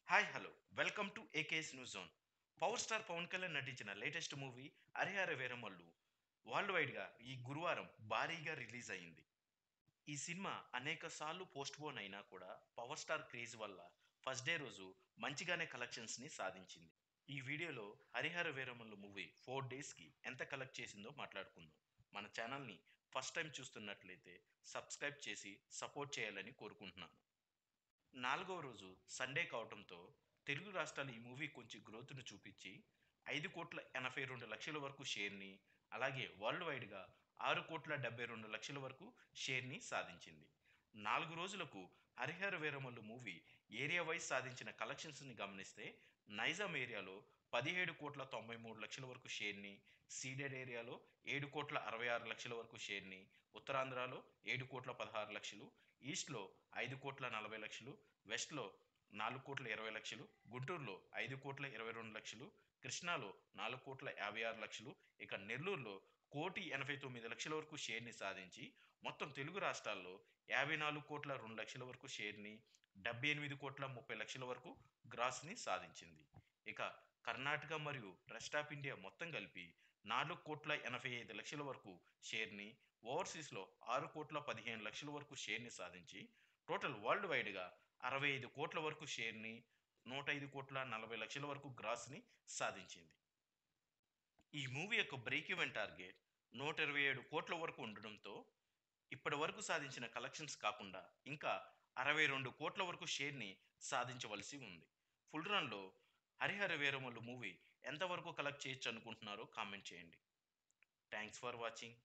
Hi hello welcome to AKS news zone. Power star Pavan Kalyan నటించిన latest movie Harihara Veeramallu world వైడ్గా ఈ గురువారం భారీగా రిలీజ్ అయింది. ఈ సినిమా అనేక సార్లు పోస్ట్ పోన్ అయినా కూడా పవర్ స్టార్ క్రేజ్ వల్ల ఫస్ట్ డే రోజు మంచిగానే కలెక్షన్స్ని సాధించింది. ఈ వీడియోలో హరిహర వీరమల్లు మూవీ 4 డేస్కి ఎంత కలెక్ట్ చేసిందో మాట్లాడుకుందాం. మన ఛానల్ని ఫస్ట్ టైం చూస్తున్నట్లయితే సబ్స్క్రైబ్ చేసి సపోర్ట్ చేయాలని కోరుకుంటున్నాను. నాలుగవ రోజు సండే కావడంతో తెలుగు రాష్ట్రాలు ఈ మూవీ కొంచెం గ్రోత్ను చూపించి 5,82,00,000 వరకు షేర్ని, అలాగే వరల్డ్ వైడ్గా 6,72,00,000 వరకు షేర్ని సాధించింది. 4 రోజులకు Harihara Veeramallu movie area wise సాధించిన కలెక్షన్స్ని గమనిస్తే నైజాం ఏరియాలో 17,93,00,000 వరకు షేర్ని, సీడెడ్ ఏరియాలో 7,66,00,000 వరకు షేర్ని, ఉత్తరాంధ్రలో 7,16,00,000, ఈస్ట్లో 5,40,00,000, వెస్ట్లో 4,20,00,000, గుంటూరులో 5,22,00,000, కృష్ణాలో 4,56,00,000, ఇక నెల్లూరులో 1,89,00,000 వరకు షేర్ని సాధించి మొత్తం తెలుగు రాష్ట్రాల్లో 54,02,00,000 వరకు షేర్ని, 78,30,00,000 వరకు గ్రాస్ని సాధించింది. ఇక కర్ణాటక మరియు రెస్ట్ ఆఫ్ ఇండియా మొత్తం కలిపి 4,85,00,000 వరకు షేర్ని, ఓవర్సీస్లో 6,15,00,000 వరకు షేర్ని సాధించి టోటల్ వరల్డ్ వైడ్గా 65 కోట్ల వరకు షేర్ని, 105,40,00,000 వరకు గ్రాస్ని సాధించింది. ఈ మూవీ యొక్క బ్రేక్ ఈవెన్ టార్గెట్ 127 కోట్ల వరకు ఉండడంతో ఇప్పటి వరకు సాధించిన కలెక్షన్స్ కాకుండా ఇంకా 62 కోట్ల వరకు షేర్ని సాధించవలసి ఉంది. ఫుల్ రన్లో హరిహర వీరమల్లు మూవీ ఎంతవరకు కలెక్ట్ చేయొచ్చు అనుకుంటున్నారో కామెంట్ చేయండి. Thanks for watching.